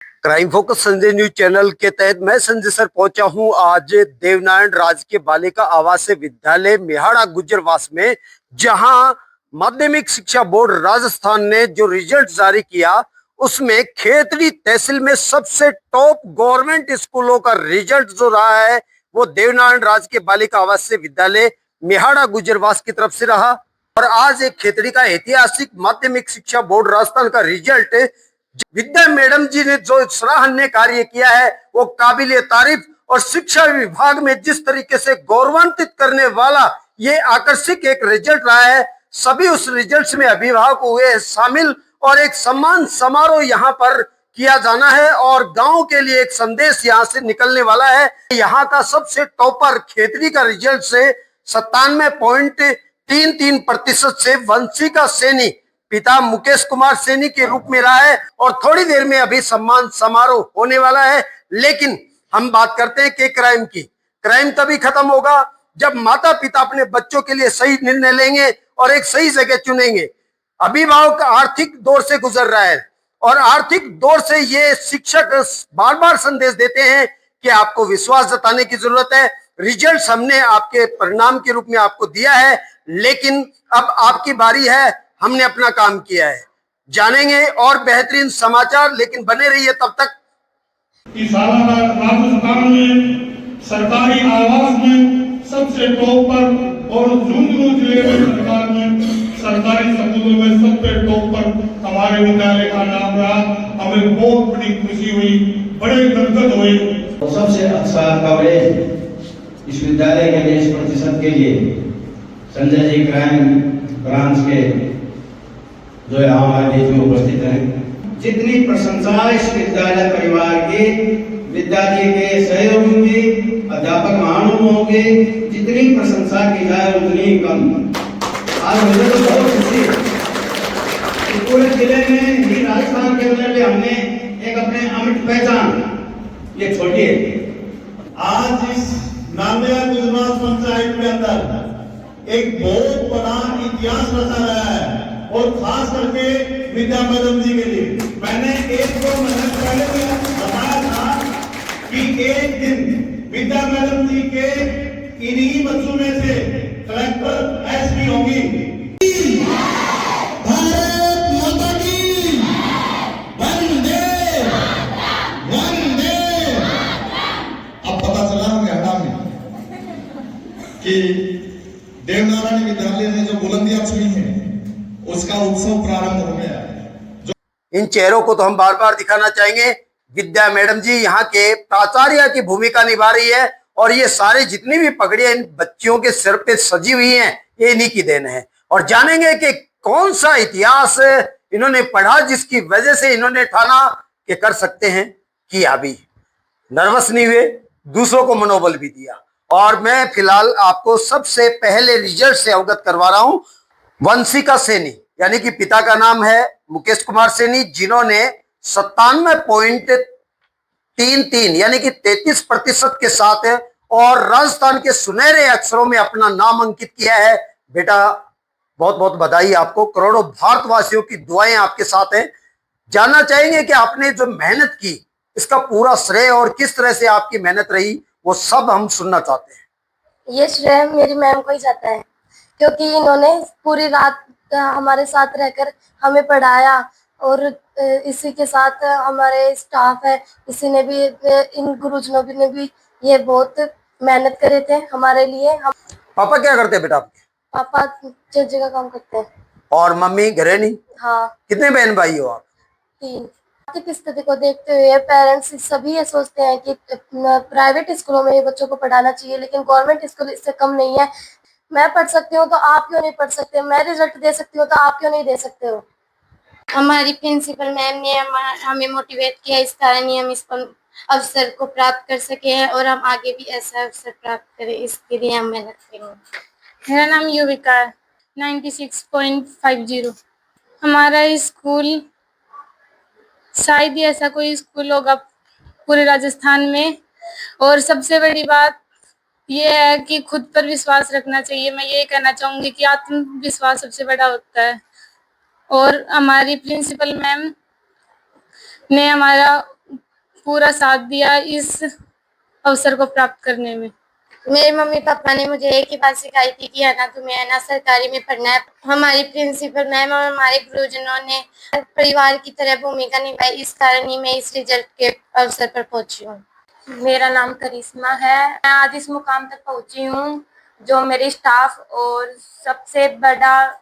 Crime focus Sanjay news channel के तहत मैं संजय सर पहुंचा हूं आज देवनारायण राजकीय बालिका आवासीय विद्यालय मेहाड़ा गुजरवास में, जहां माध्यमिक शिक्षा बोर्ड राजस्थान ने जो रिजल्ट जारी किया उसमें खेतड़ी तहसील में सबसे टॉप गवर्नमेंट स्कूलों का रिजल्ट जो रहा है वो देवनारायण राजकीय बालिका आवासीय विद्यालय मेहाड़ा गुजरवास की तरफ से रहा। और आज एक खेतड़ी का ऐतिहासिक माध्यमिक शिक्षा बोर्ड राजस्थान का रिजल्ट विद्या मैडम जी ने जो सराहनीय कार्य किया है वो काबिले तारीफ, और शिक्षा विभाग में जिस तरीके से गौरवान्वित करने वाला ये आकर्षक एक रिजल्ट रहा है, सभी उस रिजल्ट में अभिभावक हुए शामिल और एक सम्मान समारोह यहाँ पर किया जाना है और गांव के लिए एक संदेश यहाँ से निकलने वाला है। यहाँ का सबसे टॉपर खेतड़ी का रिजल्ट से 97.33% से वंशिका सैनी पिता मुकेश कुमार सैनी के रूप में रहा है और थोड़ी देर में अभी सम्मान समारोह होने वाला है। लेकिन हम बात करते हैं कि क्राइम की। क्राइम तभी खत्म होगा जब माता पिता अपने बच्चों के लिए सही निर्णय लेंगे और एक सही जगह चुनेंगे। अभिभावक आर्थिक दौर से गुजर रहा है और आर्थिक दौर से ये शिक्षक बार बार संदेश देते हैं कि आपको विश्वास जताने की जरूरत है। रिजल्ट हमने आपके परिणाम के रूप में आपको दिया है, लेकिन अब आपकी बारी है। हमने अपना काम किया है। जानेंगे और बेहतरीन समाचार, लेकिन बने रहिए तब तक। राजस्थान में सरकारी आवास में सबसे टॉप पर और झुंझुनू जिले में सरकार में सरकारी स्कूलों में सबसे टॉप पर हमारे विद्यालय का नाम रहा। हमें बहुत बड़ी खुशी हुई, बड़े गदगद हुए। सबसे अच्छा कवरेज इस विद्यालय के लिए, इस प्रतिशत के लिए संजय जी क्राइम ब्रांच के जो हमारे बीच में उपस्थित हैं। जितनी प्रशंसा इस विद्यालय परिवार की, विद्यार्थी के सहयोगी की, अध्यापक महानुभावों की जितनी प्रशंसा की जाए उतनी कम। आज मुझे तो बहुत खुशी है कि पूरे जिले में ही, राजस्थान के अंदर भी हमने एक अपने अमिट पहचान ये छोड़ी है। आज इस नांदेड़ गुजरात पंचायत के अंदर एक बहुत बड़ा इतिहास रचा गया है और खास करके विद्या मैडम जी के लिए। मैंने एक दो महीने पहले भी बताया था कि एक दिन विद्या मैडम जी के इन्हीं बच्चों में से कलेक्टर एसपी होंगी। भारत माता की वंदे वंदे। अब पता चला मेहाड़ा में कि देवनारायण विद्यालय ने जो बुलंदियां छुई हैं उसका उत्सव प्रारंभ हो गया है। इन चेहरों को तो हम बार बार दिखाना चाहेंगे। विद्या मैडम जी यहाँ के प्राचार्य की भूमिका निभा रही है और ये सारे जितनी भी पगड़ियां इन बच्चियों के सिर पे सजी हुई हैं ये इन्हीं की देन है। और जानेंगे कि कौन सा इतिहास इन्होंने पढ़ा जिसकी वजह से इन्होंने ठाना कि कर सकते हैं, किया भी। नर्वस नहीं हुए, दूसरों को मनोबल भी दिया। और मैं फिलहाल आपको सबसे पहले रिजल्ट से अवगत करवा रहा हूं। वंशिका सैनी यानी कि पिता का नाम है मुकेश कुमार सैनी, जिन्होंने 97.33 यानी कि 33% के साथ है और राजस्थान के सुनहरे अक्षरों में अपना नाम अंकित किया है। बेटा बहुत बहुत बधाई आपको, करोड़ों भारतवासियों की दुआएं आपके साथ हैं। जानना चाहेंगे कि आपने जो मेहनत की इसका पूरा श्रेय और किस तरह से आपकी मेहनत रही, वो सब हम सुनना चाहते हैं। ये श्रेय मेरी मैम को ही जाता है, क्योंकि इन्होंने पूरी रात हमारे साथ रहकर हमें पढ़ाया और इसी के साथ हमारे स्टाफ है, इसी ने भी, इन गुरुजनों ने भी ये बहुत मेहनत करे थे हमारे लिए। हम पापा क्या करते हैं बेटा आपके? पापा चर्चे का काम करते हैं। और मम्मी घरेनी? हाँ। कितने बहन भाई हो आप? 3। आर्थिक स्थिति को देखते हुए पेरेंट्स सभी ये सोचते हैं कि प्राइवेट स्कूलों में बच्चों को पढ़ाना चाहिए, लेकिन गवर्नमेंट स्कूल इससे कम नहीं है। मैं पढ़ सकती हूँ तो आप क्यों नहीं पढ़ सकते? मैं रिजल्ट दे सकती हूँ तो आप क्यों नहीं दे सकते हो? हमारी प्रिंसिपल मैम ने हमें मोटिवेट किया, इस कारण ही हम इस अवसर को प्राप्त कर सके हैं और हम आगे भी ऐसा अवसर प्राप्त करें, इसके लिए हम मेहनत करेंगे। मेरा नाम युविका है। 96.50। हमारा स्कूल शायद ही ऐसा कोई स्कूल होगा पूरे राजस्थान में। और सबसे बड़ी बात ये है कि खुद पर विश्वास रखना चाहिए। मैं ये कहना चाहूँगी कि आत्मविश्वास सबसे बड़ा होता है। और हमारी प्रिंसिपल मैम ने हमारा पूरा साथ दिया इस अवसर को प्राप्त करने में। मेरे मम्मी पापा ने मुझे एक ही बात सिखाई थी कि है ना, तुम्हें है ना सरकारी में पढ़ना है। हमारी प्रिंसिपल मैम और हमारे गुरुजनों ने परिवार की तरह भूमिका निभाई, इस कारण ही मैं इस रिजल्ट के अवसर पर पहुंची हूँ। मेरा नाम करिश्मा है। मैं आज इस मुकाम तक पहुंची हूँ जो मेरी स्टाफ और सबसे बड़ा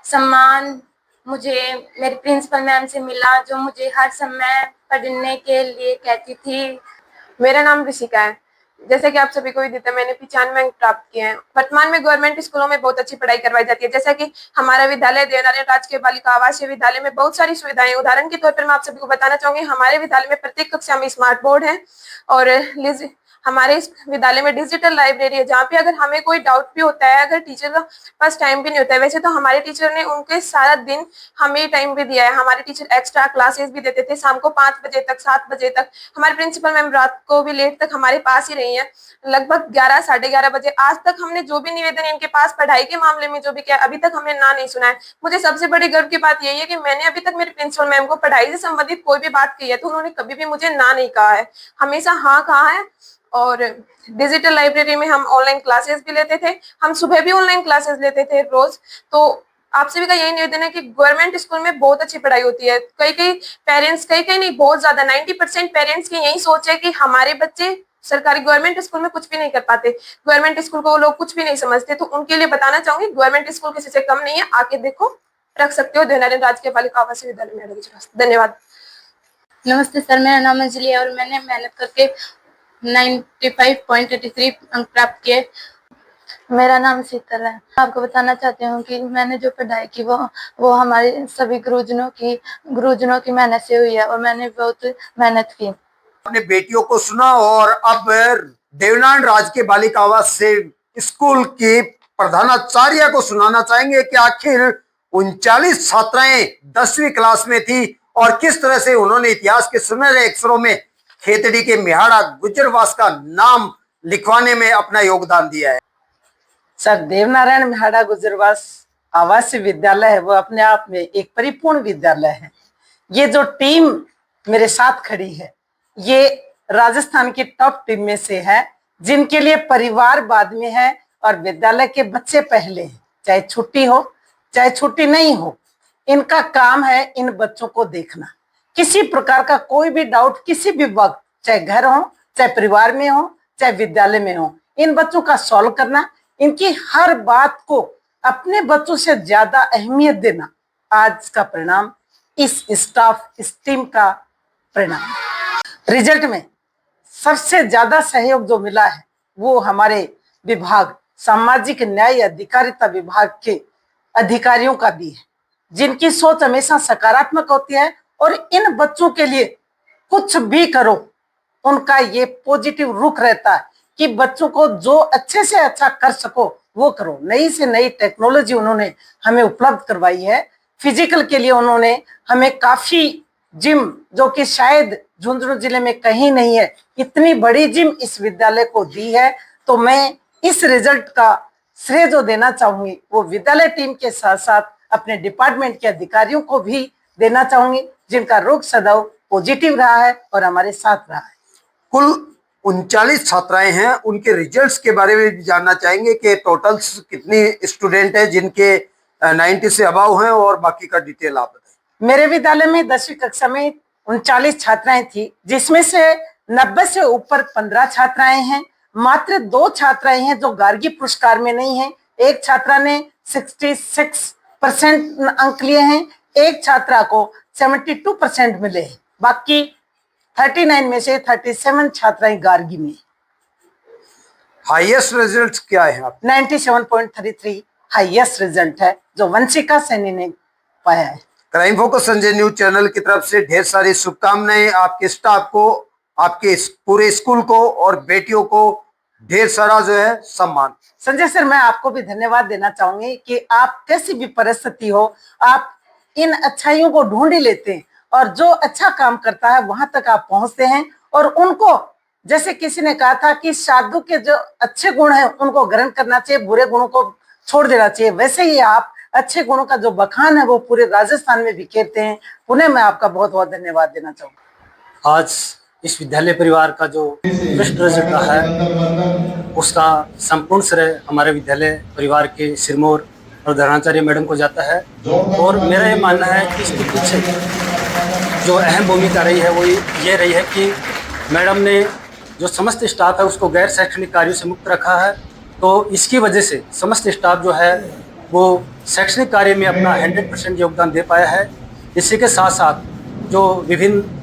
सम्मान मुझे मेरी प्रिंसिपल मैम से मिला, जो मुझे हर समय पढ़ने के लिए कहती थी। मेरा नाम ऋषिका है। जैसे कि आप सभी को भी देता है, मैंने 95 अंक प्राप्त किए हैं। वर्तमान में गवर्नमेंट स्कूलों में बहुत अच्छी पढ़ाई करवाई जाती है। जैसा कि हमारा विद्यालय देवनारायण राजकीय बालिका आवासीय विद्यालय में बहुत सारी सुविधाएं। उदाहरण के तौर पर मैं आप सभी को बताना चाहूंगी, हमारे विद्यालय में प्रत्येक कक्षा में स्मार्ट बोर्ड है और हमारे इस विद्यालय में डिजिटल लाइब्रेरी है, जहाँ पे अगर हमें कोई डाउट भी होता है, अगर टीचर का पास टाइम भी नहीं होता है, वैसे तो हमारे टीचर ने उनके सारा दिन हमें टाइम भी दिया है। हमारे टीचर एक्स्ट्रा क्लासेस भी देते थे, शाम को 5 बजे तक 7 बजे तक। हमारे प्रिंसिपल मैम रात को भी लेट तक हमारे पास ही रही है, लगभग 11 साढ़े 11 बजे। आज तक हमने जो भी निवेदन इनके पास पढ़ाई के मामले में जो भी किया, अभी तक हमने ना नहीं सुना है। मुझे सबसे बड़ी गर्व की बात यही है कि मैंने अभी तक मेरे प्रिंसिपल मैम को पढ़ाई से संबंधित कोई भी बात की है तो उन्होंने कभी भी मुझे ना नहीं कहा है, हमेशा हाँ कहा है। और डिजिटल लाइब्रेरी में हम ऑनलाइन क्लासेस भी लेते थे, हम सुबह भी ऑनलाइन क्लासेस लेते थे रोज। तो आप सभी का यही निवेदन है कि गवर्नमेंट स्कूल में बहुत अच्छी पढ़ाई होती है। कई पेरेंट्स, कई नहीं, बहुत ज्यादा 90% पेरेंट्स की यही सोच है कि हमारे बच्चे सरकारी गवर्नमेंट स्कूल में कुछ भी नहीं कर पाते, गवर्नमेंट स्कूल को वो लोग कुछ भी नहीं समझते। तो उनके लिए बताना चाहूंगी, गवर्नमेंट स्कूल किसी से कम नहीं है, आके देखो, रख सकते हो देवनारायण राजकीय बालिका आवासीय विद्यालय में। धन्यवाद। नमस्ते सर, मेरा नाम अंजलि है और मैंने मेहनत करके 95.83 अंक प्राप्त किए। मेरा नाम शीतल है। आपको बताना चाहती हूँ कि मैंने जो पढ़ाई की वो हमारे सभी गुरुजनों की मेहनत से हुई है और मैंने बहुत मेहनत की। अपने बेटियों को सुना और अब देवनारायण राजकीय बालिका आवासीय स्कूल की प्रधानाचार्य को सुनाना चाहेंगे कि आखिर 39 छात्राएं 10वीं क्लास में थी और किस तरह से उन्होंने इतिहास के सुनहरे अक्षरों में खेतड़ी के मेहाड़ा गुजरवास का नाम लिखवाने में अपना योगदान दिया है। सर, देवनारायण मेहाड़ा गुजरवास आवासीय विद्यालय है वो अपने आप में एक परिपूर्ण विद्यालय है। ये जो टीम मेरे साथ खड़ी है ये राजस्थान की टॉप टीम में से है, जिनके लिए परिवार बाद में है और विद्यालय के बच्चे पहले हैं। चाहे छुट्टी हो चाहे छुट्टी नहीं हो, इनका काम है इन बच्चों को देखना। किसी प्रकार का कोई भी डाउट किसी भी वक्त, चाहे घर हो चाहे परिवार में हो चाहे विद्यालय में हो, इन बच्चों का सॉल्व करना, इनकी हर बात को अपने बच्चों से ज्यादा अहमियत देना आज का परिणाम, इस स्टाफ, इस टीम का परिणाम। रिजल्ट में सबसे ज्यादा सहयोग जो मिला है वो हमारे विभाग, सामाजिक न्याय अधिकारिता विभाग के अधिकारियों का भी है, जिनकी सोच हमेशा सकारात्मक होती है और इन बच्चों के लिए कुछ भी करो, उनका ये पॉजिटिव रुख रहता है कि बच्चों को जो अच्छे से अच्छा कर सको वो करो। नई से नई टेक्नोलॉजी उन्होंने हमें उपलब्ध करवाई है। फिजिकल के लिए उन्होंने हमें काफी जिम, जो कि शायद झुंझुनू जिले में कहीं नहीं है, इतनी बड़ी जिम इस विद्यालय को दी है। तो मैं इस रिजल्ट का श्रेय जो देना चाहूंगी वो विद्यालय टीम के साथ साथ अपने डिपार्टमेंट के अधिकारियों को भी देना चाहूंगी, जिनका रुख सदैव पॉजिटिव रहा है और हमारे साथ रहा है। कुल 39 छात्राएं हैं, उनके रिजल्ट्स के बारे में भी जानना चाहेंगे कि टोटल कितनी स्टूडेंट है जिनके 90 से अबाव हैं और बाकी का डिटेल आप बताएं। मेरे विद्यालय में 10वीं कक्षा में 39 छात्राएं थी, जिसमें से 90 से ऊपर 15 छात्राएं हैं। मात्र 2 छात्राएं हैं जो गार्गी पुरस्कार में नहीं है। एक छात्रा ने 66% अंक लिए हैं, एक छात्रा को 72% मिले हैं। बाकी 39 में से 37 छात्राएं गार्गी में। हाईएस्ट रिजल्ट्स क्या है आप? 97.33 हाईएस्ट रिजल्ट है जो वंशिका सैनी ने पाया है। Crime focus Sanjay news channel की तरफ से ढेर सारी शुभकामनाएं आपके स्टाफ को, आपके पूरे स्कूल को और बेटियों को ढेर सारा जो है सम्मान। संजय सर, मैं आपको भी धन्यवाद देना चाहूंगी कि आप कैसी भी परिस्थिति हो, आप इन अच्छाइयों को ढूंढ ही लेते हैं और जो अच्छा काम करता है वहां तक आप पहुंचते हैं और उनको, जैसे किसी ने कहा था कि साधु के जो अच्छे गुण हैं उनको ग्रहण करना चाहिए, बुरे गुणों को छोड़ देना चाहिए, वैसे ही आप अच्छे गुणों का जो बखान है वो पूरे राजस्थान में बिखेरते हैं। पुनः मैं आपका बहुत बहुत धन्यवाद देना चाहूंगा। आज इस विद्यालय परिवार का जो उत्कृष्ट रिजल्ट रहा है उसका संपूर्ण श्रेय हमारे विद्यालय परिवार के सिरमौर प्रधानाचार्य मैडम को जाता है। और मेरा ये मानना है कि इसके पीछे जो अहम भूमिका रही है वो ये रही है कि मैडम ने जो समस्त स्टाफ है उसको गैर शैक्षणिक कार्यों से मुक्त रखा है। तो इसकी वजह से समस्त स्टाफ जो है वो शैक्षणिक कार्य में अपना 100% योगदान दे पाया है। इसी के साथ साथ जो विभिन्न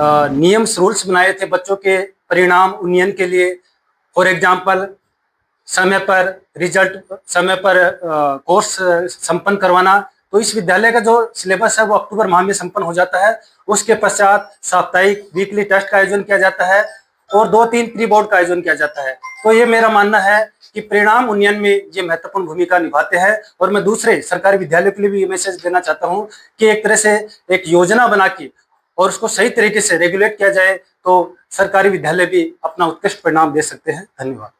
नियम्स रूल्स बनाए थे बच्चों के परिणाम उन्नयन के लिए, फॉर एग्जांपल समय पर रिजल्ट, समय पर कोर्स संपन्न करवाना, तो इस विद्यालय का जो सिलेबस है वो अक्टूबर माह में संपन्न हो जाता है। उसके पश्चात साप्ताहिक वीकली टेस्ट का आयोजन किया जाता है और 2-3 प्री बोर्ड का आयोजन किया जाता है। तो ये मेरा मानना है कि परिणाम उन्नयन में ये महत्वपूर्ण भूमिका निभाते हैं। और मैं दूसरे सरकारी विद्यालयों के लिए भी ये मैसेज देना चाहता हूँ कि एक तरह से एक योजना बना के और उसको सही तरीके से रेगुलेट किया जाए तो सरकारी विद्यालय भी अपना उत्कृष्ट परिणाम दे सकते हैं। धन्यवाद।